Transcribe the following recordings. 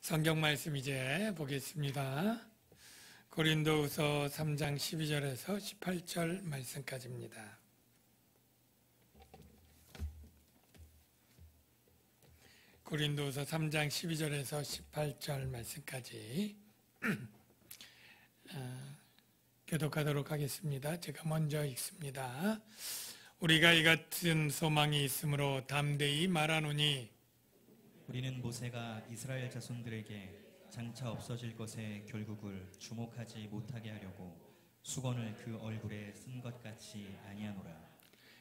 성경 말씀 이제 보겠습니다. 고린도후서 3장 12절에서 18절 말씀까지입니다. 고린도후서 3장 12절에서 18절 말씀까지 교독하도록 하겠습니다. 제가 먼저 읽습니다. 우리가 이 같은 소망이 있으므로 담대히 말하노니 우리는 모세가 이스라엘 자손들에게 장차 없어질 것의 결국을 주목하지 못하게 하려고 수건을 그 얼굴에 쓴 것 같이 아니하노라.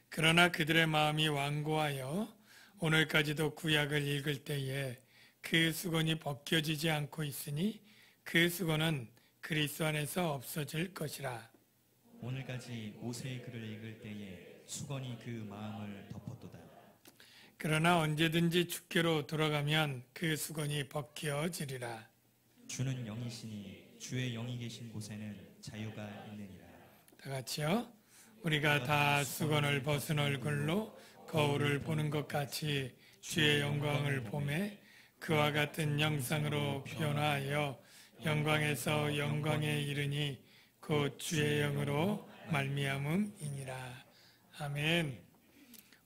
그러나 그들의 마음이 완고하여 오늘까지도 구약을 읽을 때에 그 수건이 벗겨지지 않고 있으니 그 수건은 그리스도 안에서 없어질 것이라. 오늘까지 모세의 글을 읽을 때에 수건이 그 마음을 덮었도다. 그러나 언제든지 주께로 돌아가면 그 수건이 벗겨지리라. 주는 영이시니 주의 영이 계신 곳에는 자유가 있느니라. 다 같이요. 우리가 다 수건을 벗은 얼굴로 거울을 보는 것 같이 주의 영광을 보매 그와 같은 영상으로 변화하여 영광에서 영광에 이르니 곧 주의 영으로 말미암음이니라. 아멘.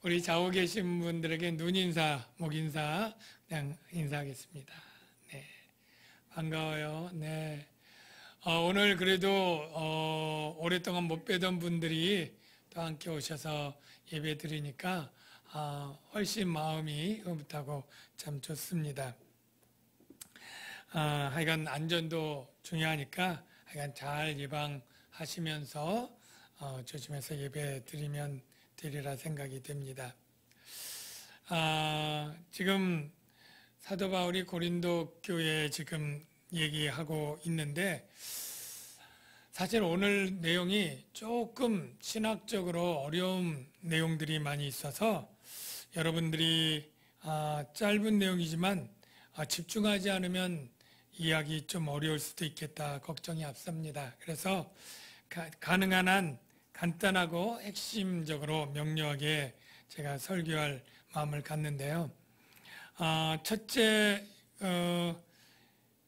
우리 좌우 계신 분들에게 눈인사, 목인사 그냥 인사하겠습니다. 네, 반가워요. 네, 오늘 그래도 오랫동안 못 뵈던 분들이 또 함께 오셔서 예배 드리니까 훨씬 마음이 흐뭇하고 참 좋습니다. 하여간 안전도 중요하니까 하여간 잘 예방하시면서 조심해서 예배 드리면 되리라 생각이 됩니다. 지금 사도 바울이 고린도 교회에 지금 얘기하고 있는데 사실 오늘 내용이 조금 신학적으로 어려운 내용들이 많이 있어서 여러분들이 짧은 내용이지만 집중하지 않으면 이해하기 좀 어려울 수도 있겠다 걱정이 앞섭니다. 그래서 가능한 한 간단하고 핵심적으로 명료하게 제가 설교할 마음을 갖는데요. 첫째,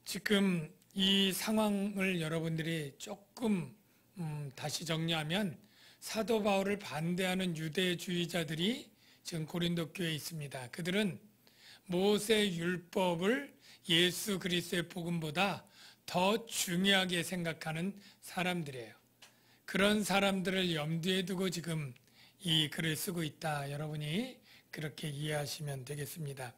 지금 이 상황을 여러분들이 조금 다시 정리하면 사도 바울을 반대하는 유대주의자들이 지금 고린도 교회에 있습니다. 그들은 모세 율법을 예수 그리스도의 복음보다 더 중요하게 생각하는 사람들이에요. 그런 사람들을 염두에 두고 지금 이 글을 쓰고 있다. 여러분이 그렇게 이해하시면 되겠습니다.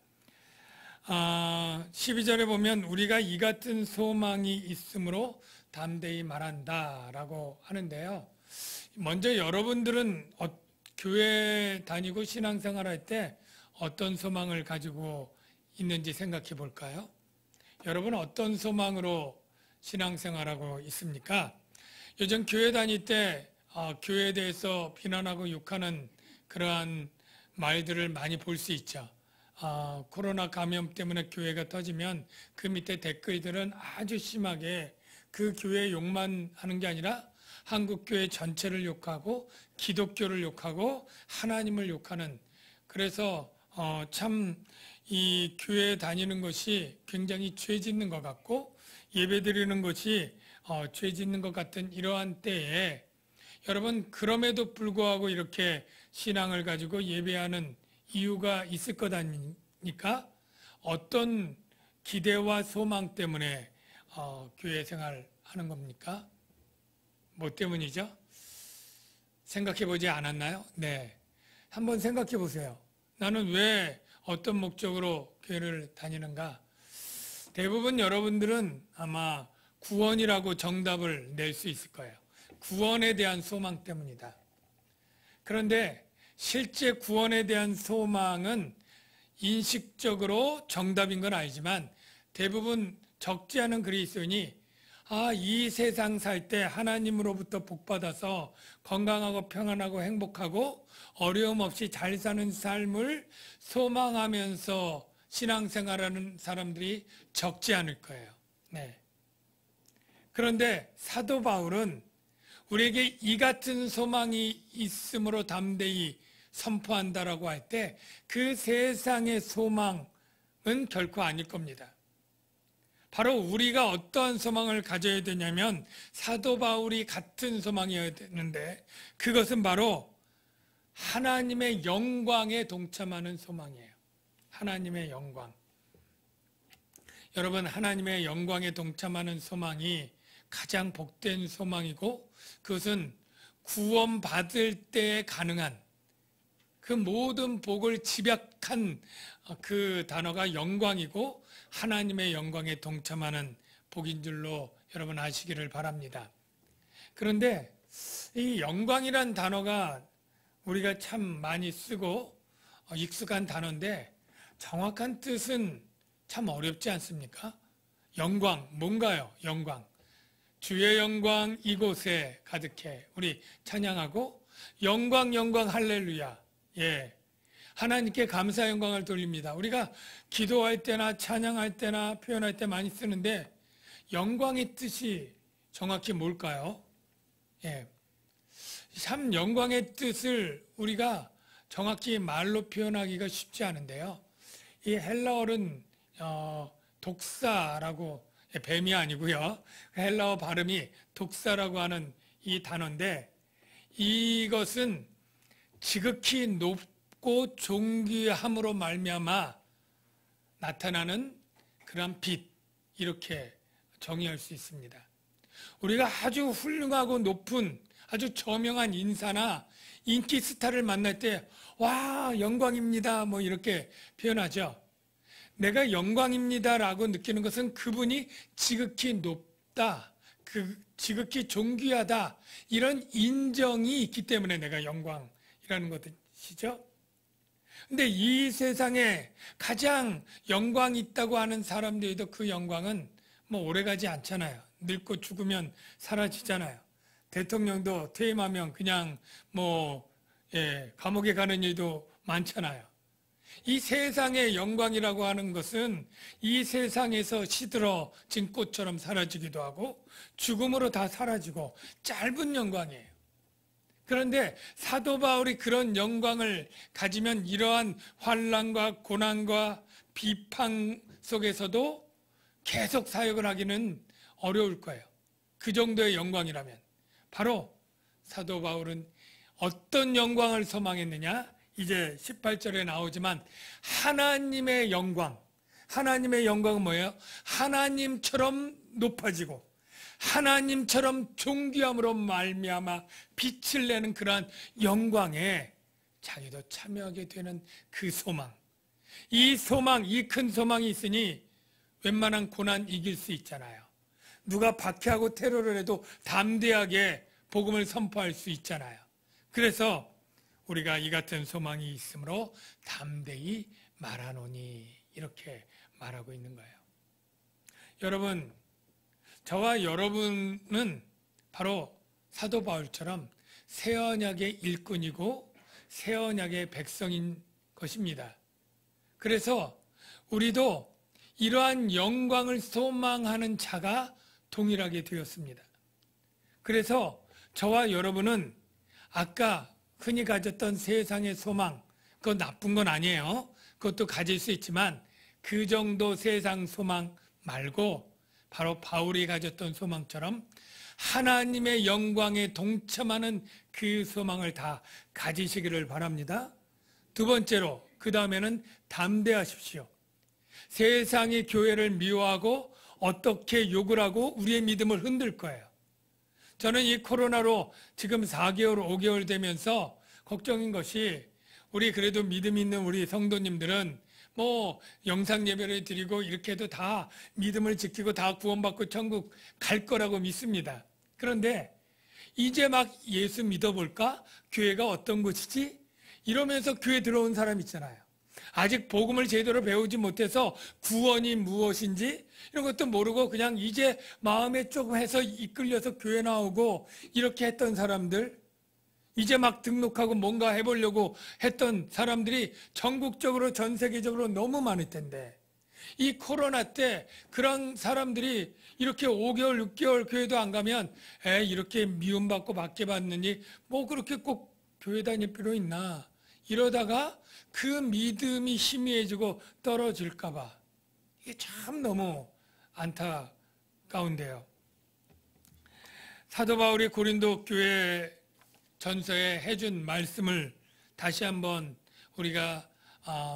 12절에 보면 우리가 이 같은 소망이 있으므로 담대히 말한다 라고 하는데요. 먼저 여러분들은 교회 다니고 신앙생활 할 때 어떤 소망을 가지고 있는지 생각해 볼까요? 여러분은 어떤 소망으로 신앙생활하고 있습니까? 요즘 교회 다닐 때 교회에 대해서 비난하고 욕하는 그러한 말들을 많이 볼 수 있죠. 코로나 감염 때문에 교회가 터지면 그 밑에 댓글들은 아주 심하게 그 교회 욕만 하는 게 아니라 한국 교회 전체를 욕하고 기독교를 욕하고 하나님을 욕하는, 그래서 참 이 교회 다니는 것이 굉장히 죄 짓는 것 같고 예배 드리는 것이 죄 짓는 것 같은 이러한 때에 여러분, 그럼에도 불구하고 이렇게 신앙을 가지고 예배하는 이유가 있을 것 아닙니까? 어떤 기대와 소망 때문에 교회 생활 하는 겁니까? 뭐 때문이죠? 생각해 보지 않았나요? 네. 한번 생각해 보세요. 나는 왜 어떤 목적으로 교회를 다니는가? 대부분 여러분들은 아마 구원이라고 정답을 낼 수 있을 거예요. 구원에 대한 소망 때문이다. 그런데 실제 구원에 대한 소망은 인식적으로 정답인 건 아니지만 대부분 적지 않은 그리스도인이 이 세상 살 때 하나님으로부터 복받아서 건강하고 평안하고 행복하고 어려움 없이 잘 사는 삶을 소망하면서 신앙생활하는 사람들이 적지 않을 거예요. 네. 그런데 사도 바울은 우리에게 이 같은 소망이 있으므로 담대히 선포한다라고 할 때 그 세상의 소망은 결코 아닐 겁니다. 바로 우리가 어떠한 소망을 가져야 되냐면 사도 바울이 같은 소망이어야 되는데 그것은 바로 하나님의 영광에 동참하는 소망이에요. 하나님의 영광. 여러분, 하나님의 영광에 동참하는 소망이 가장 복된 소망이고 그것은 구원받을 때 가능한 그 모든 복을 집약한 그 단어가 영광이고 하나님의 영광에 동참하는 복인 줄로 여러분 아시기를 바랍니다. 그런데 이 영광이란 단어가 우리가 참 많이 쓰고 익숙한 단어인데 정확한 뜻은 참 어렵지 않습니까? 영광, 뭔가요? 영광. 주의 영광 이곳에 가득해. 우리 찬양하고 영광 영광 할렐루야. 예. 하나님께 감사 영광을 돌립니다. 우리가 기도할 때나 찬양할 때나 표현할 때 많이 쓰는데 영광의 뜻이 정확히 뭘까요? 예. 참 영광의 뜻을 우리가 정확히 말로 표현하기가 쉽지 않은데요. 이 헬라어는 독사라고, 뱀이 아니고요. 헬라어 발음이 독사라고 하는 이 단어인데 이것은 지극히 높고 존귀함으로 말미암아 나타나는 그런 빛, 이렇게 정의할 수 있습니다. 우리가 아주 훌륭하고 높은 아주 저명한 인사나 인기 스타를 만날 때 와, 영광입니다 뭐 이렇게 표현하죠. 내가 영광입니다라고 느끼는 것은 그분이 지극히 높다, 지극히 존귀하다 이런 인정이 있기 때문에 내가 영광이라는 것이죠. 근데 이 세상에 가장 영광이 있다고 하는 사람들도 그 영광은 뭐 오래가지 않잖아요. 늙고 죽으면 사라지잖아요. 대통령도 퇴임하면 그냥 감옥에 가는 일도 많잖아요. 이 세상의 영광이라고 하는 것은 이 세상에서 시들어진 꽃처럼 사라지기도 하고 죽음으로 다 사라지고 짧은 영광이에요. 그런데 사도 바울이 그런 영광을 가지면 이러한 환난과 고난과 비판 속에서도 계속 사역을 하기는 어려울 거예요. 그 정도의 영광이라면. 바로 사도 바울은 어떤 영광을 소망했느냐? 이제 18절에 나오지만 하나님의 영광. 하나님의 영광은 뭐예요? 하나님처럼 높아지고 하나님처럼 존귀함으로 말미암아 빛을 내는 그러한 영광에 자기도 참여하게 되는 그 소망. 이 소망, 이 큰 소망이 있으니 웬만한 고난 이길 수 있잖아요. 누가 박해하고 테러를 해도 담대하게 복음을 선포할 수 있잖아요. 그래서 우리가 이 같은 소망이 있으므로 담대히 말하노니 이렇게 말하고 있는 거예요. 여러분, 저와 여러분은 바로 사도 바울처럼 새 언약의 일꾼이고 새 언약의 백성인 것입니다. 그래서 우리도 이러한 영광을 소망하는 자가 동일하게 되었습니다. 그래서 저와 여러분은 아까 흔히 가졌던 세상의 소망, 그건 나쁜 건 아니에요. 그것도 가질 수 있지만 그 정도 세상 소망 말고 바로 바울이 가졌던 소망처럼 하나님의 영광에 동참하는 그 소망을 다 가지시기를 바랍니다. 두 번째로, 그 다음에는 담대하십시오. 세상이 교회를 미워하고 어떻게 욕을 하고 우리의 믿음을 흔들 거예요. 저는 이 코로나로 지금 4개월, 5개월 되면서 걱정인 것이 우리 그래도 믿음 있는 우리 성도님들은 영상 예배를 드리고 이렇게 해도 다 믿음을 지키고 다 구원받고 천국 갈 거라고 믿습니다. 그런데 이제 막 예수 믿어볼까? 교회가 어떤 곳이지? 이러면서 교회 들어온 사람 있잖아요. 아직 복음을 제대로 배우지 못해서 구원이 무엇인지 이런 것도 모르고 그냥 이제 마음에 조금 해서 이끌려서 교회 나오고 이렇게 했던 사람들, 이제 막 등록하고 뭔가 해보려고 했던 사람들이 전국적으로 전 세계적으로 너무 많을 텐데 이 코로나 때 그런 사람들이 이렇게 5개월 6개월 교회도 안 가면 이렇게 미움받고 박해받느니 그렇게 꼭 교회 다닐 필요 있나, 이러다가 그 믿음이 희미해지고 떨어질까 봐 이게 참 너무 안타까운데요. 사도 바울이 고린도 교회 전서에 해준 말씀을 다시 한번 우리가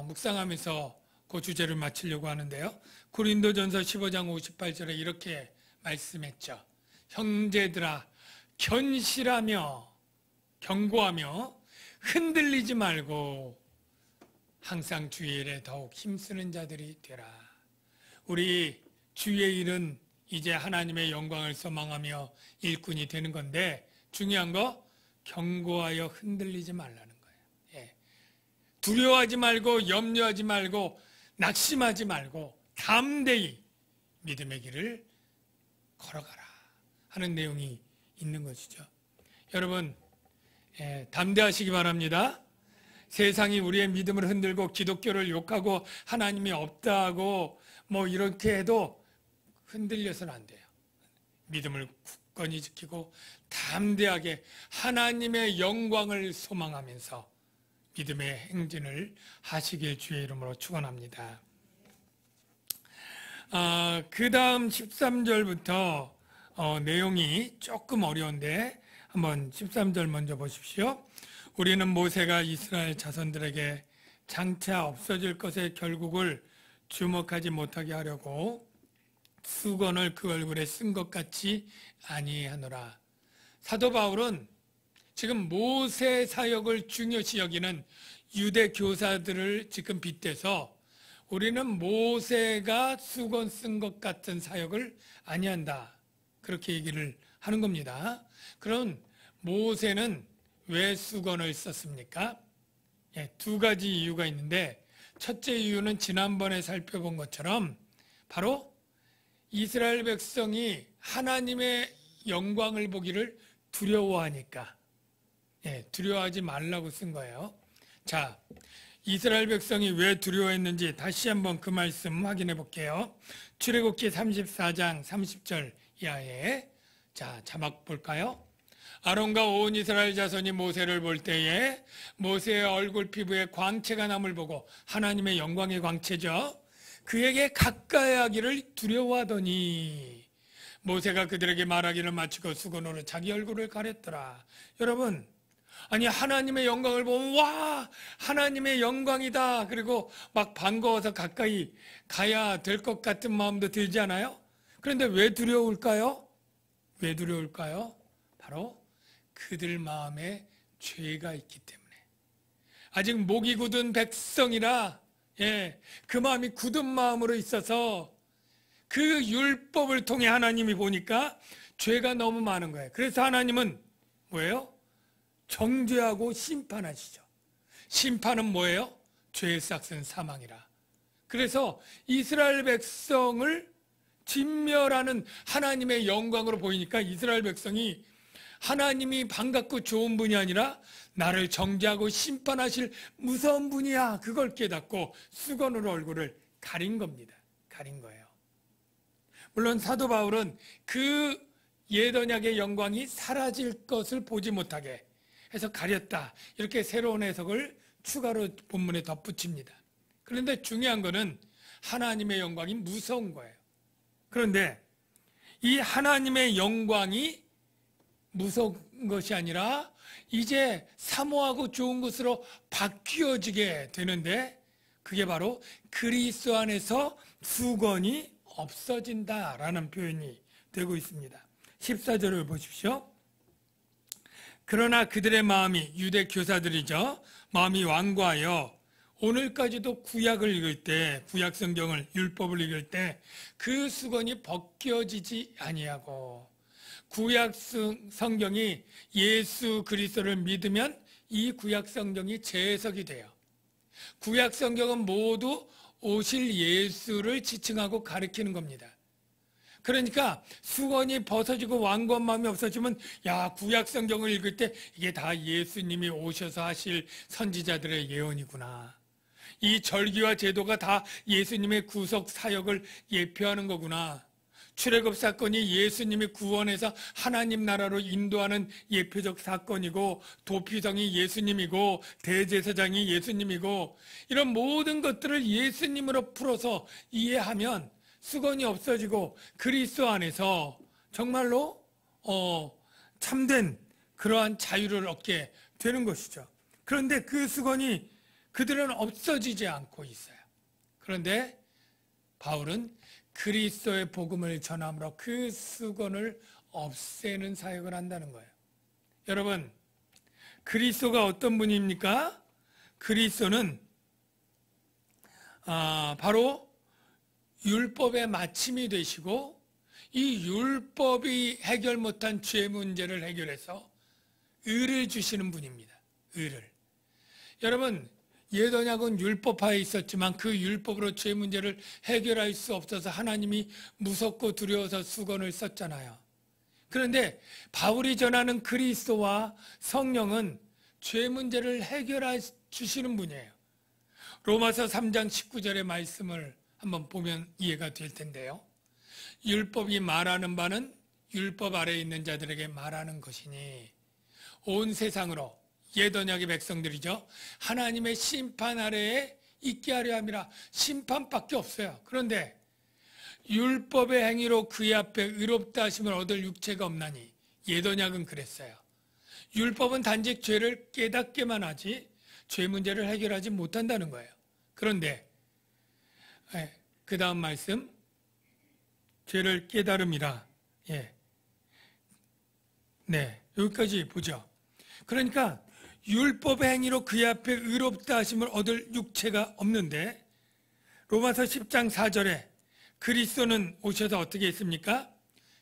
묵상하면서 그 주제를 마치려고 하는데요. 고린도전서 15장 58절에 이렇게 말씀했죠. 형제들아, 견실하며 경고하며 흔들리지 말고 항상 주의 일에 더욱 힘쓰는 자들이 되라. 우리 주의 일은 이제 하나님의 영광을 소망하며 일꾼이 되는 건데, 중요한 거 경고하여 흔들리지 말라는 거예요. 예. 두려워하지 말고 염려하지 말고 낙심하지 말고 담대히 믿음의 길을 걸어가라 하는 내용이 있는 것이죠. 여러분, 담대하시기 바랍니다. 세상이 우리의 믿음을 흔들고 기독교를 욕하고 하나님이 없다고 뭐 이렇게 해도 흔들려서는 안 돼요. 믿음을 굳건히 지키고 담대하게 하나님의 영광을 소망하면서 믿음의 행진을 하시길 주의 이름으로 축원합니다. 그 다음 13절부터 내용이 조금 어려운데 한번 13절 먼저 보십시오. 우리는 모세가 이스라엘 자손들에게 장차 없어질 것의 결국을 주목하지 못하게 하려고 수건을 그 얼굴에 쓴 것 같이 아니하노라. 사도 바울은 지금 모세 사역을 중요시 여기는 유대 교사들을 지금 빗대서 우리는 모세가 수건 쓴 것 같은 사역을 아니한다, 그렇게 얘기를 하는 겁니다. 그럼 모세는 왜 수건을 썼습니까? 두 가지 이유가 있는데, 첫째 이유는 지난번에 살펴본 것처럼 바로 이스라엘 백성이 하나님의 영광을 보기를 두려워하니까, 두려워하지 말라고 쓴 거예요. 자, 이스라엘 백성이 왜 두려워했는지 다시 한번 그 말씀 확인해 볼게요. 출애굽기 34장 30절 이하에, 자, 자막 볼까요? 아론과 온 이스라엘 자손이 모세를 볼 때에 모세의 얼굴 피부에 광채가 남을 보고, 하나님의 영광의 광채죠, 그에게 가까이 하기를 두려워하더니 모세가 그들에게 말하기를 마치고 수건으로 자기 얼굴을 가렸더라. 여러분, 아니 하나님의 영광을 보면 와, 하나님의 영광이다, 그리고 막 반가워서 가까이 가야 될 것 같은 마음도 들지 않아요? 그런데 왜 두려울까요? 왜 두려울까요? 바로 그들 마음에 죄가 있기 때문에. 아직 목이 굳은 백성이라, 그 마음이 굳은 마음으로 있어서 그 율법을 통해 하나님이 보니까 죄가 너무 많은 거예요. 그래서 하나님은 뭐예요? 정죄하고 심판하시죠. 심판은 뭐예요? 죄의 싹은 사망이라. 그래서 이스라엘 백성을 진멸하는 하나님의 영광으로 보이니까 이스라엘 백성이 하나님이 반갑고 좋은 분이 아니라 나를 정죄하고 심판하실 무서운 분이야, 그걸 깨닫고 수건으로 얼굴을 가린 겁니다. 가린 거예요. 물론 사도 바울은 그 옛 언약의 영광이 사라질 것을 보지 못하게 해서 가렸다, 이렇게 새로운 해석을 추가로 본문에 덧붙입니다. 그런데 중요한 거는 하나님의 영광이 무서운 거예요. 그런데 이 하나님의 영광이 무서운 것이 아니라 이제 사모하고 좋은 것으로 바뀌어지게 되는데, 그게 바로 그리스도 안에서 수건이 없어진다라는 표현이 되고 있습니다. 14절을 보십시오. 그러나 그들의 마음이, 유대 교사들이죠, 마음이 완고하여 오늘까지도 구약을 읽을 때, 구약 성경을, 율법을 읽을 때 그 수건이 벗겨지지 아니하고, 구약 성경이 예수 그리스도를 믿으면 이 구약 성경이 재해석이 돼요. 구약 성경은 모두 오실 예수를 지칭하고 가리키는 겁니다. 그러니까 수건이 벗어지고 완고한 마음이 없어지면, 야, 구약 성경을 읽을 때 이게 다 예수님이 오셔서 하실 선지자들의 예언이구나, 이 절기와 제도가 다 예수님의 구속 사역을 예표하는 거구나, 출애굽 사건이 예수님이 구원해서 하나님 나라로 인도하는 예표적 사건이고, 도피성이 예수님이고, 대제사장이 예수님이고, 이런 모든 것들을 예수님으로 풀어서 이해하면 수건이 없어지고 그리스도 안에서 정말로 참된 그러한 자유를 얻게 되는 것이죠. 그런데 그 수건이 그들은 없어지지 않고 있어요. 그런데 바울은 그리스도의 복음을 전함으로 그 수건을 없애는 사역을 한다는 거예요. 여러분, 그리스도가 어떤 분입니까? 그리스도는 바로 율법의 마침이 되시고 이 율법이 해결 못한 죄 문제를 해결해서 의를 주시는 분입니다. 의를. 여러분, 옛 언약은 율법하에 있었지만 그 율법으로 죄 문제를 해결할 수 없어서 하나님이 무섭고 두려워서 수건을 썼잖아요. 그런데 바울이 전하는 그리스도와 성령은 죄 문제를 해결해 주시는 분이에요. 로마서 3장 19절의 말씀을 한번 보면 이해가 될 텐데요. 율법이 말하는 바는 율법 아래에 있는 자들에게 말하는 것이니 온 세상으로 옛 언약의 백성들이죠. 하나님의 심판 아래에 있게 하려 함이라. 심판밖에 없어요. 그런데 율법의 행위로 그의 앞에 의롭다 하심을 얻을 육체가 없나니 옛 언약은 그랬어요. 율법은 단지 죄를 깨닫게만 하지 죄 문제를 해결하지 못한다는 거예요. 그런데 그 다음 말씀 죄를 깨달음이라. 여기까지 보죠. 그러니까 율법의 행위로 그의 앞에 의롭다 하심을 얻을 육체가 없는데 로마서 10장 4절에 그리스도는 오셔서 어떻게 했습니까?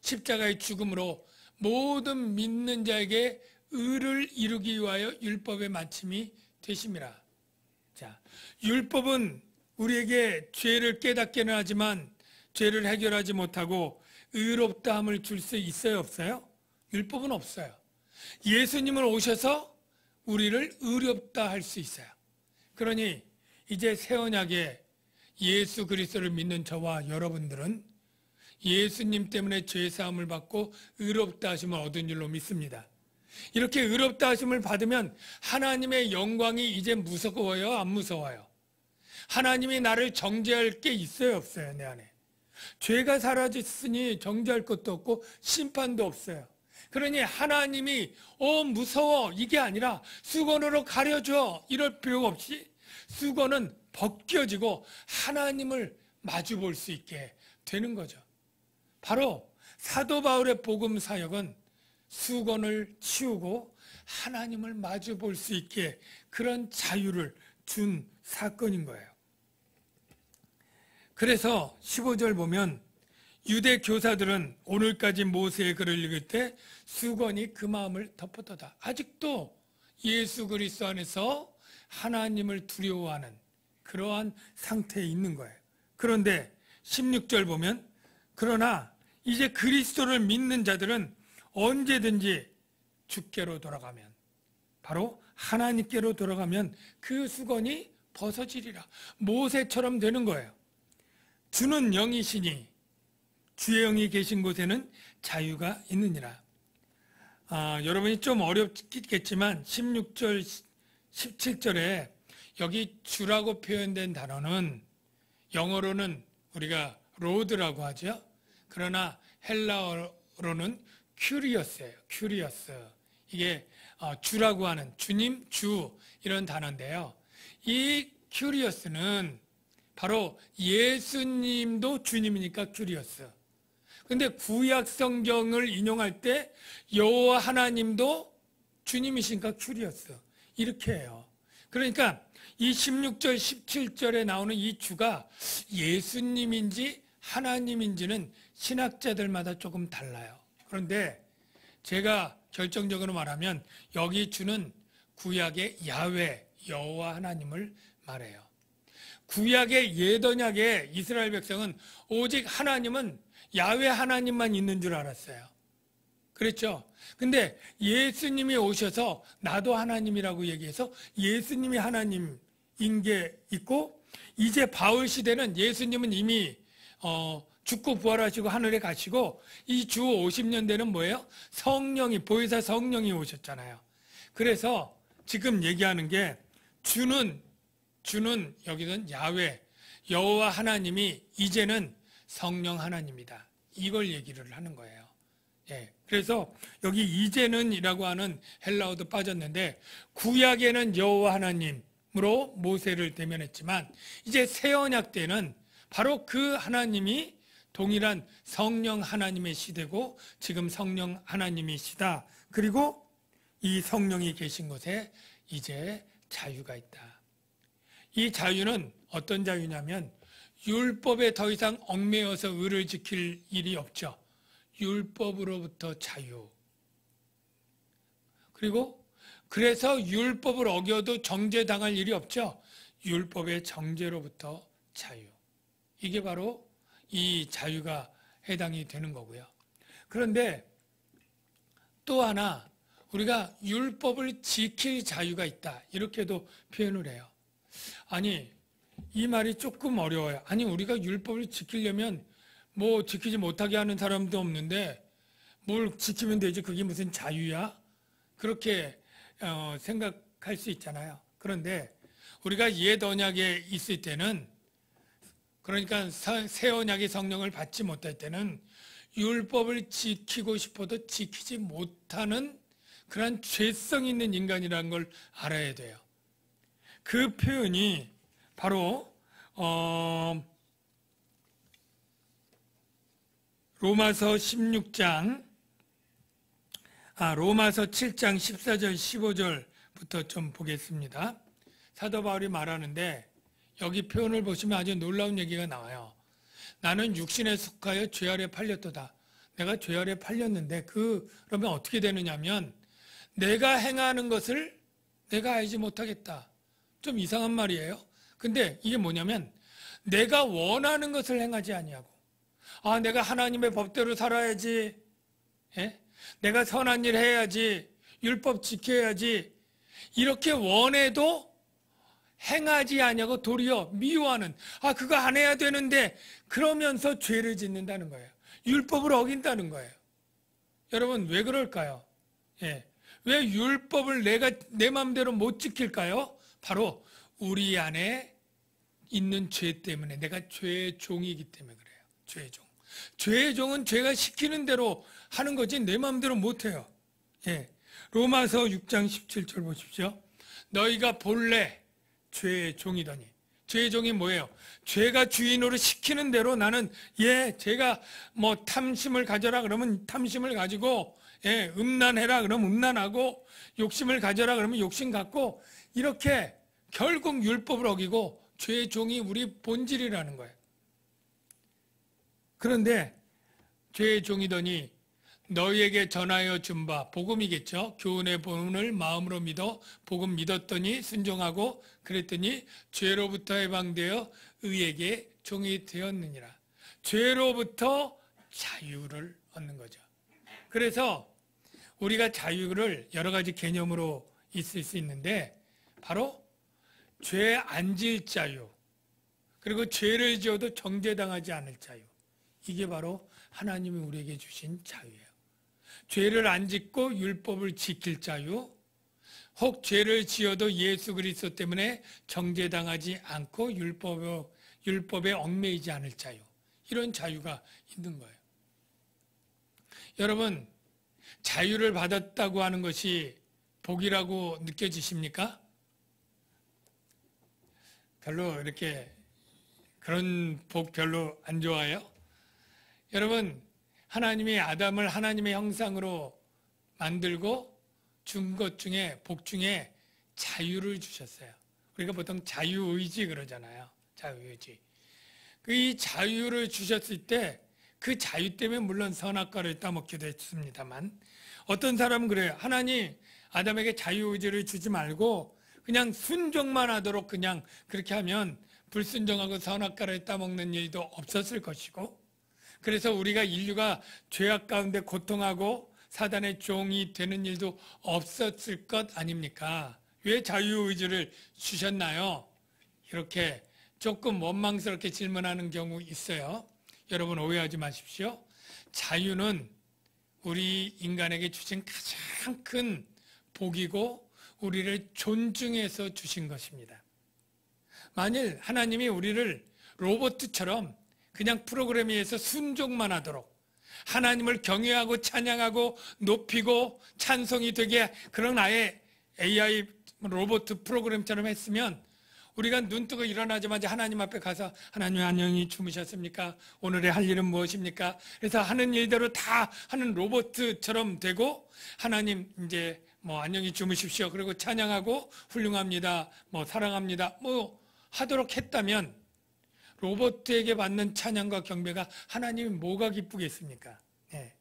십자가의 죽음으로 모든 믿는 자에게 의를 이루기 위하여 율법의 마침이 되심이라. 자, 율법은 우리에게 죄를 깨닫게는 하지만 죄를 해결하지 못하고 의롭다함을 줄 수 있어요, 없어요? 율법은 없어요. 예수님은 오셔서 우리를 의롭다 할 수 있어요. 그러니 이제 새 언약에 예수 그리스도를 믿는 저와 여러분들은 예수님 때문에 죄 사함을 받고 의롭다 하심을 얻은 줄로 믿습니다. 이렇게 의롭다 하심을 받으면 하나님의 영광이 이제 무서워요, 안 무서워요? 하나님이 나를 정죄할 게 있어요, 없어요, 내 안에? 죄가 사라졌으니 정죄할 것도 없고 심판도 없어요. 그러니 하나님이 무서워 이게 아니라 수건으로 가려줘 이럴 필요가 없이 수건은 벗겨지고 하나님을 마주 볼 수 있게 되는 거죠. 바로 사도 바울의 복음 사역은 수건을 치우고 하나님을 마주 볼 수 있게 그런 자유를 준 사건인 거예요. 그래서 15절 보면 유대 교사들은 오늘까지 모세의 글을 읽을 때 수건이 그 마음을 덮었도다. 아직도 예수 그리스도 안에서 하나님을 두려워하는 그러한 상태에 있는 거예요. 그런데 16절 보면 그러나 이제 그리스도를 믿는 자들은 언제든지 주께로 돌아가면 바로 하나님께로 돌아가면 그 수건이 벗어지리라. 모세처럼 되는 거예요. 주는 영이시니 주의 영이 계신 곳에는 자유가 있느니라. 여러분이 좀 어렵겠지만 16절, 17절에 여기 주라고 표현된 단어는 영어로는 우리가 로드라고 하죠. 그러나 헬라어로는 큐리어스예요. 큐리어스. 이게 주라고 하는 주님, 주 이런 단어인데요. 이 큐리어스는 바로 예수님도 주님이니까 큐리어스. 근데 구약 성경을 인용할 때 여호와 하나님도 주님이시니까 큐리어스. 이렇게 해요. 그러니까 이 16절, 17절에 나오는 이 주가 예수님인지 하나님인지는 신학자들마다 조금 달라요. 그런데 제가 결정적으로 말하면 여기 주는 구약의 야훼, 여호와 하나님을 말해요. 구약의 옛 언약의 이스라엘 백성은 오직 하나님은 야훼 하나님만 있는 줄 알았어요. 그렇죠? 근데 예수님이 오셔서 나도 하나님이라고 얘기해서 예수님이 하나님인 게 있고 이제 바울 시대는 예수님은 이미 죽고 부활하시고 하늘에 가시고 이 주 50년대는 뭐예요? 성령이 보혜사 성령이 오셨잖아요. 그래서 지금 얘기하는 게 주는 여기는 야훼 여호와 하나님이 이제는 성령 하나님이다. 이걸 얘기를 하는 거예요. 예. 그래서 여기 이제는이라고 하는 헬라어도 빠졌는데 구약에는 여호와 하나님으로 모세를 대면했지만 이제 새 언약 때는 바로 그 하나님이 동일한 성령 하나님의 시대고 지금 성령 하나님이시다. 그리고 이 성령이 계신 곳에 이제 자유가 있다. 이 자유는 어떤 자유냐면 율법에 더 이상 얽매여서 의를 지킬 일이 없죠. 율법으로부터 자유. 그리고 그래서 율법을 어겨도 정죄당할 일이 없죠. 율법의 정죄로부터 자유. 이게 바로 이 자유가 해당이 되는 거고요. 그런데 또 하나 우리가 율법을 지킬 자유가 있다. 이렇게도 표현을 해요. 아니 이 말이 조금 어려워요. 아니 우리가 율법을 지키려면 뭐 지키지 못하게 하는 사람도 없는데 뭘 지키면 되지 그게 무슨 자유야? 그렇게 생각할 수 있잖아요. 그런데 우리가 옛 언약에 있을 때는 그러니까 새 언약의 성령을 받지 못할 때는 율법을 지키고 싶어도 지키지 못하는 그런 죄성 있는 인간이라는 걸 알아야 돼요. 그 표현이 바로 로마서 7장 14절 15절부터 좀 보겠습니다. 사도 바울이 말하는데 여기 표현을 보시면 아주 놀라운 얘기가 나와요. 나는 육신에 속하여 죄 아래 팔렸도다. 내가 죄 아래 팔렸는데 그러면 어떻게 되느냐면 내가 행하는 것을 내가 알지 못하겠다. 좀 이상한 말이에요. 근데 이게 뭐냐면 내가 원하는 것을 행하지 아니하고 내가 하나님의 법대로 살아야지. 예? 내가 선한 일 해야지. 율법 지켜야지. 이렇게 원해도 행하지 아니하고 도리어 미워하는 그거 안 해야 되는데 그러면서 죄를 짓는다는 거예요. 율법을 어긴다는 거예요. 여러분 왜 그럴까요? 예. 왜 율법을 내가 내 마음대로 못 지킬까요? 바로 우리 안에 있는 죄 때문에 내가 죄의 종이기 때문에 그래요. 죄의 종. 죄의 종은 죄가 시키는 대로 하는 거지 내 마음대로 못 해요. 예. 로마서 6장 17절 보십시오. 너희가 본래 죄의 종이더니. 죄의 종이 뭐예요? 죄가 주인으로 시키는 대로 나는 제가 뭐 탐심을 가져라 그러면 탐심을 가지고 음란해라 그러면 음란하고 욕심을 가져라 그러면 욕심 갖고 이렇게 결국 율법을 어기고 죄의 종이 우리 본질이라는 거예요. 그런데 죄의 종이더니 너희에게 전하여 준 바 복음이겠죠. 교훈의 본을 마음으로 믿어 복음 믿었더니 순종하고 그랬더니 죄로부터 해방되어 의에게 종이 되었느니라. 죄로부터 자유를 얻는 거죠. 그래서 우리가 자유를 여러 가지 개념으로 있을 수 있는데 바로 죄 안 지을 자유 그리고 죄를 지어도 정죄당하지 않을 자유 이게 바로 하나님이 우리에게 주신 자유예요. 죄를 안 짓고 율법을 지킬 자유 혹 죄를 지어도 예수 그리스도 때문에 정죄당하지 않고 율법에 얽매이지 않을 자유 이런 자유가 있는 거예요. 여러분 자유를 받았다고 하는 것이 복이라고 느껴지십니까? 별로 이렇게 그런 복 별로 안 좋아해요? 여러분 하나님이 아담을 하나님의 형상으로 만들고 준 것 중에 복 중에 자유를 주셨어요. 우리가 보통 자유의지 그러잖아요. 자유의지. 이 자유를 주셨을 때 그 자유 때문에 물론 선악과를 따먹기도 했습니다만 어떤 사람은 그래요. 하나님 아담에게 자유의지를 주지 말고 그냥 순종만 하도록 그냥 그렇게 하면 불순종하고 선악과를 따먹는 일도 없었을 것이고 그래서 우리가 인류가 죄악 가운데 고통하고 사단의 종이 되는 일도 없었을 것 아닙니까? 왜 자유의지를 주셨나요? 이렇게 조금 원망스럽게 질문하는 경우 있어요. 여러분 오해하지 마십시오. 자유는 우리 인간에게 주신 가장 큰 복이고 우리를 존중해서 주신 것입니다. 만일 하나님이 우리를 로봇처럼 그냥 프로그램에 의해서 순종만 하도록 하나님을 경외하고 찬양하고 높이고 찬송이 되게 그런 아예 AI 로봇 프로그램처럼 했으면 우리가 눈 뜨고 일어나자마자 하나님 앞에 가서 하나님 안녕히 주무셨습니까? 오늘의 할 일은 무엇입니까? 그래서 하는 일대로 다 하는 로봇처럼 되고 하나님 이제 뭐 안녕히 주무십시오. 그리고 찬양하고 훌륭합니다. 뭐 사랑합니다. 뭐 하도록 했다면 로봇에게 받는 찬양과 경배가 하나님이 뭐가 기쁘겠습니까? 네.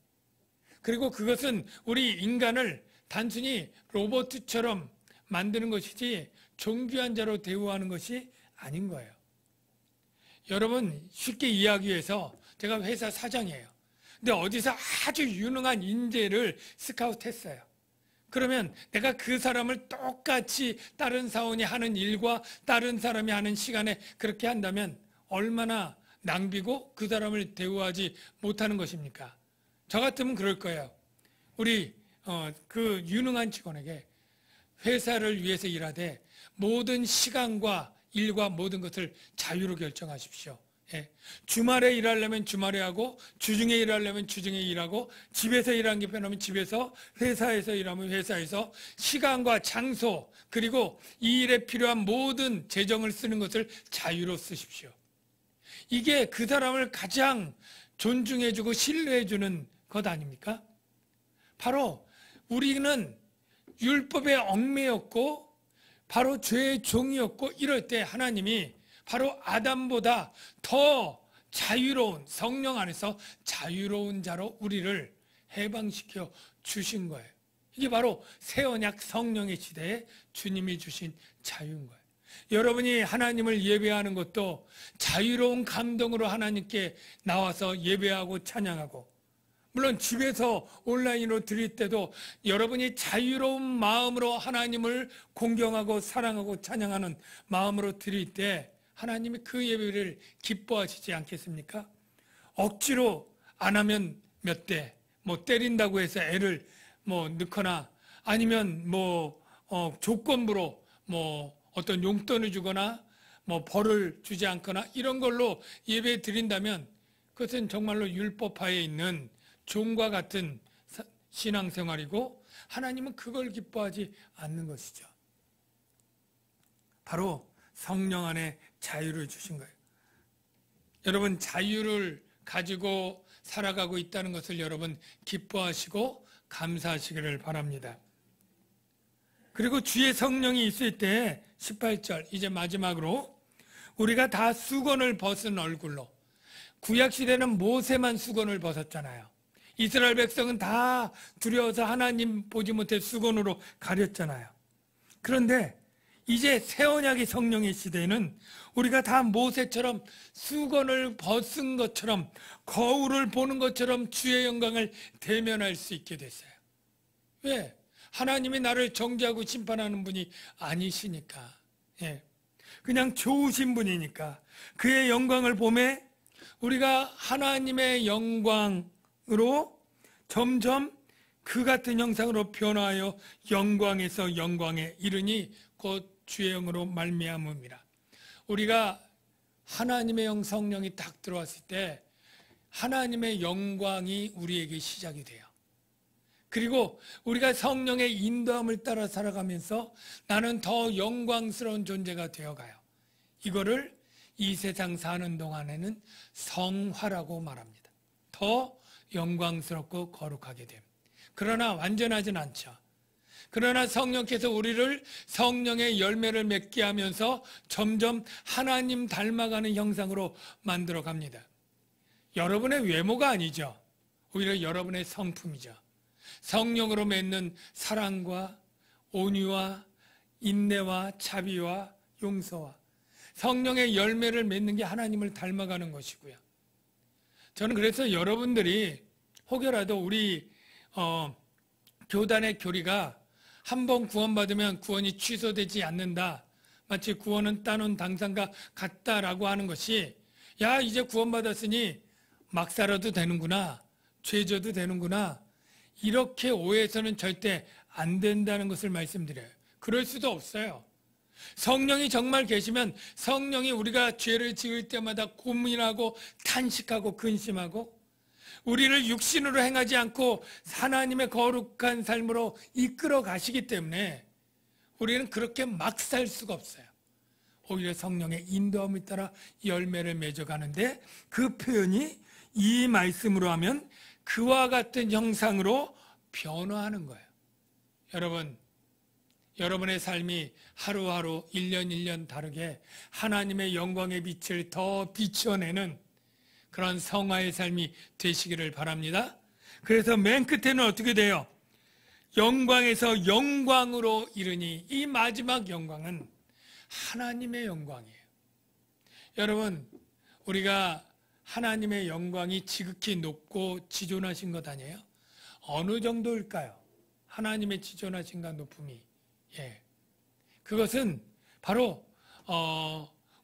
그리고 그것은 우리 인간을 단순히 로봇처럼 만드는 것이지 존귀한 자로 대우하는 것이 아닌 거예요. 여러분 쉽게 이해하기 위해서 제가 회사 사장이에요. 근데 어디서 아주 유능한 인재를 스카우트했어요. 그러면 내가 그 사람을 똑같이 다른 사원이 하는 일과 다른 사람이 하는 시간에 그렇게 한다면 얼마나 낭비고 그 사람을 대우하지 못하는 것입니까? 저 같으면 그럴 거예요. 우리 그 유능한 직원에게 회사를 위해서 일하되 모든 시간과 일과 모든 것을 자유로 결정하십시오. 예. 주말에 일하려면 주말에 하고 주중에 일하려면 주중에 일하고 집에서 일하는 게 편하면 집에서 회사에서 일하면 회사에서 시간과 장소 그리고 이 일에 필요한 모든 재정을 쓰는 것을 자유로 쓰십시오. 이게 그 사람을 가장 존중해주고 신뢰해주는 것 아닙니까? 바로 우리는 율법의 얽매였고 바로 죄의 종이었고 이럴 때 하나님이 바로 아담보다 더 자유로운 성령 안에서 자유로운 자로 우리를 해방시켜 주신 거예요. 이게 바로 새 언약 성령의 시대에 주님이 주신 자유인 거예요. 여러분이 하나님을 예배하는 것도 자유로운 감동으로 하나님께 나와서 예배하고 찬양하고 물론 집에서 온라인으로 드릴 때도 여러분이 자유로운 마음으로 하나님을 공경하고 사랑하고 찬양하는 마음으로 드릴 때 하나님이 그 예배를 기뻐하시지 않겠습니까? 억지로 안 하면 몇 대, 뭐 때린다고 해서 애를 뭐 넣거나 아니면 뭐 조건부로 뭐 어떤 용돈을 주거나 뭐 벌을 주지 않거나 이런 걸로 예배 드린다면 그것은 정말로 율법하에 있는 종과 같은 신앙생활이고 하나님은 그걸 기뻐하지 않는 것이죠. 바로 성령 안에 자유를 주신 거예요. 여러분 자유를 가지고 살아가고 있다는 것을 여러분 기뻐하시고 감사하시기를 바랍니다. 그리고 주의 성령이 있을 때 18절 이제 마지막으로 우리가 다 수건을 벗은 얼굴로 구약시대는 모세만 수건을 벗었잖아요. 이스라엘 백성은 다 두려워서 하나님 보지 못해 수건으로 가렸잖아요. 그런데 이제 새 언약의 성령의 시대에는 우리가 다 모세처럼 수건을 벗은 것처럼 거울을 보는 것처럼 주의 영광을 대면할 수 있게 됐어요. 왜? 하나님이 나를 정죄하고 심판하는 분이 아니시니까. 예. 그냥 좋으신 분이니까 그의 영광을 보매 우리가 하나님의 영광으로 점점 그 같은 형상으로 변화하여 영광에서 영광에 이르니 곧 주의 영으로 말미암음이라. 우리가 하나님의 영 성령이 딱 들어왔을 때 하나님의 영광이 우리에게 시작이 돼요. 그리고 우리가 성령의 인도함을 따라 살아가면서 나는 더 영광스러운 존재가 되어가요. 이거를 이 세상 사는 동안에는 성화라고 말합니다. 더 영광스럽고 거룩하게 됨. 그러나 완전하진 않죠. 그러나 성령께서 우리를 성령의 열매를 맺게 하면서 점점 하나님 닮아가는 형상으로 만들어 갑니다. 여러분의 외모가 아니죠. 오히려 여러분의 성품이죠. 성령으로 맺는 사랑과 온유와 인내와 자비와 용서와 성령의 열매를 맺는 게 하나님을 닮아가는 것이고요. 저는 그래서 여러분들이 혹여라도 우리 교단의 교리가 한번 구원받으면 구원이 취소되지 않는다. 마치 구원은 따놓은 당상과 같다라고 하는 것이 야 이제 구원받았으니 막 살아도 되는구나. 죄 져도 되는구나. 이렇게 오해해서는 절대 안 된다는 것을 말씀드려요. 그럴 수도 없어요. 성령이 정말 계시면 성령이 우리가 죄를 지을 때마다 고민하고 탄식하고 근심하고 우리를 육신으로 행하지 않고 하나님의 거룩한 삶으로 이끌어 가시기 때문에 우리는 그렇게 막 살 수가 없어요. 오히려 성령의 인도함에 따라 열매를 맺어가는데 그 표현이 이 말씀으로 하면 그와 같은 형상으로 변화하는 거예요. 여러분, 여러분의 삶이 하루하루 1년 1년 다르게 하나님의 영광의 빛을 더 비춰내는 그런 성화의 삶이 되시기를 바랍니다. 그래서 맨 끝에는 어떻게 돼요? 영광에서 영광으로 이르니, 이 마지막 영광은 하나님의 영광이에요. 여러분, 우리가 하나님의 영광이 지극히 높고 지존하신 것 아니에요? 어느 정도일까요? 하나님의 지존하신가 높음이. 그것은 바로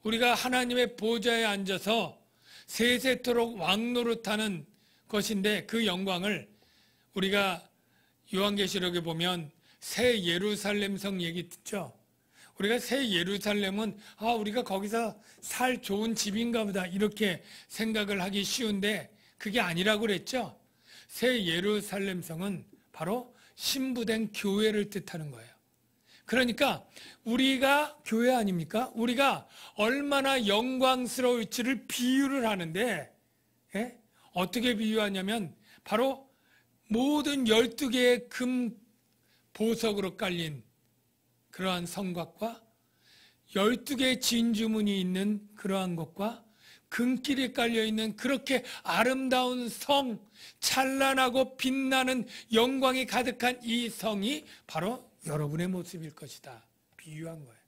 우리가 하나님의 보좌에 앉아서 세세토록 왕노릇하는 것인데, 그 영광을 우리가 요한계시록에 보면 새 예루살렘 성 얘기 듣죠? 우리가 새 예루살렘은 우리가 거기서 살 좋은 집인가 보다 이렇게 생각을 하기 쉬운데 그게 아니라고 그랬죠? 새 예루살렘 성은 바로 신부된 교회를 뜻하는 거예요. 그러니까 우리가 교회 아닙니까? 우리가 얼마나 영광스러울지를 비유를 하는데, 어떻게 비유하냐면 바로 모든 12개의 금 보석으로 깔린 그러한 성곽과 12개의 진주문이 있는 그러한 것과 금길이 깔려있는 그렇게 아름다운 성, 찬란하고 빛나는 영광이 가득한 이 성이 바로 여러분의 모습일 것이다. 비유한 거예요.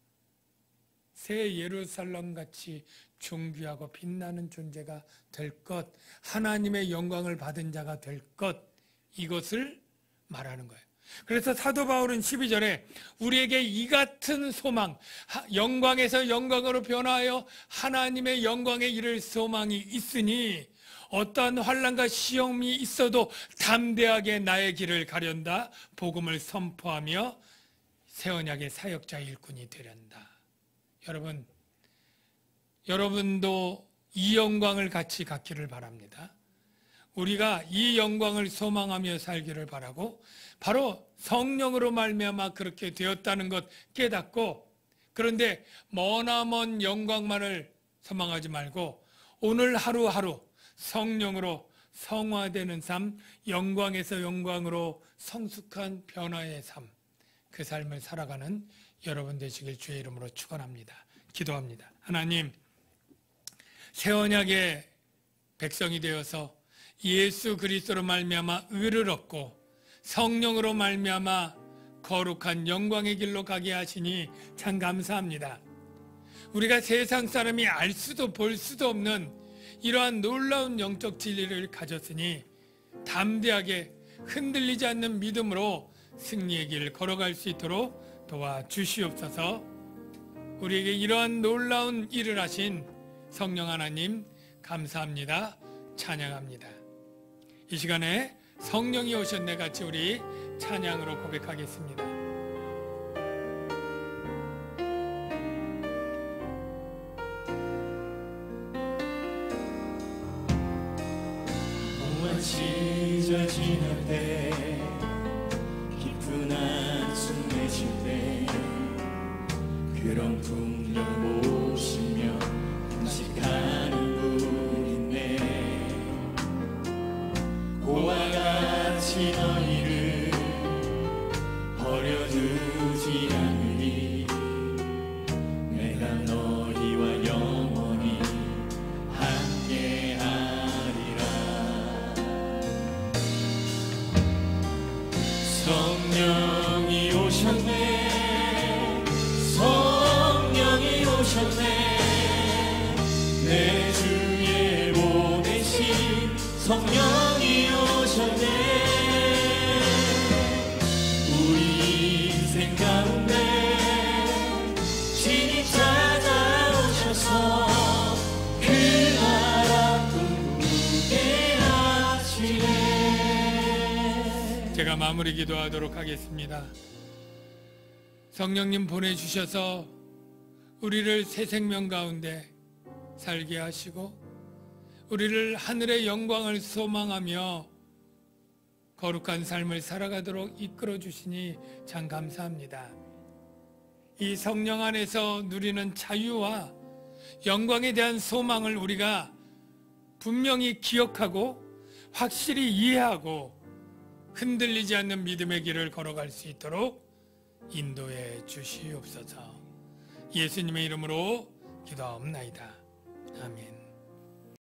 새 예루살렘 같이 존귀하고 빛나는 존재가 될 것, 하나님의 영광을 받은 자가 될 것, 이것을 말하는 거예요. 그래서 사도 바울은 12절에 우리에게 이 같은 소망, 영광에서 영광으로 변화하여 하나님의 영광에 이를 소망이 있으니 어떠한 환난과 시험이 있어도 담대하게 나의 길을 가련다. 복음을 선포하며 새 언약의 사역자 일꾼이 되련다. 여러분도 이 영광을 같이 갖기를 바랍니다. 우리가 이 영광을 소망하며 살기를 바라고, 바로 성령으로 말미암아 그렇게 되었다는 것 깨닫고, 그런데 머나먼 영광만을 소망하지 말고 오늘 하루하루 성령으로 성화되는 삶, 영광에서 영광으로 성숙한 변화의 삶, 그 삶을 살아가는 여러분 되시길 주의 이름으로 축원합니다. 기도합니다. 하나님, 새 언약의 백성이 되어서 예수 그리스도로 말미암아 의를 얻고 성령으로 말미암아 거룩한 영광의 길로 가게 하시니 참 감사합니다. 우리가 세상 사람이 알 수도 볼 수도 없는 이러한 놀라운 영적 진리를 가졌으니 담대하게 흔들리지 않는 믿음으로 승리의 길 걸어갈 수 있도록 도와주시옵소서. 우리에게 이러한 놀라운 일을 하신 성령 하나님 감사합니다. 찬양합니다. 이 시간에 성령이 오셨네 같이 우리 찬양으로 고백하겠습니다. 무한 시절 지날 때 깊은 한숨 내쉴 때 그런 풍경 보시며 금식하는 분 있네. 고와 같이 너희를 버려두지 않으리. 내가 너희와 영원히 함께하리라. 성령이 오셨네. 성령이 오셨네. 내 주에 보내신 성령이 오셨네. 우리 인생 가운데 신이 찾아오셔서 그 나라 꿈꾸게 하시네. 제가 마무리 기도하도록 하겠습니다. 성령님 보내주셔서 우리를 새 생명 가운데 살게 하시고 우리를 하늘의 영광을 소망하며 거룩한 삶을 살아가도록 이끌어 주시니 참 감사합니다. 이 성령 안에서 누리는 자유와 영광에 대한 소망을 우리가 분명히 기억하고 확실히 이해하고 흔들리지 않는 믿음의 길을 걸어갈 수 있도록 인도해 주시옵소서. 예수님의 이름으로 기도하옵나이다. 아멘.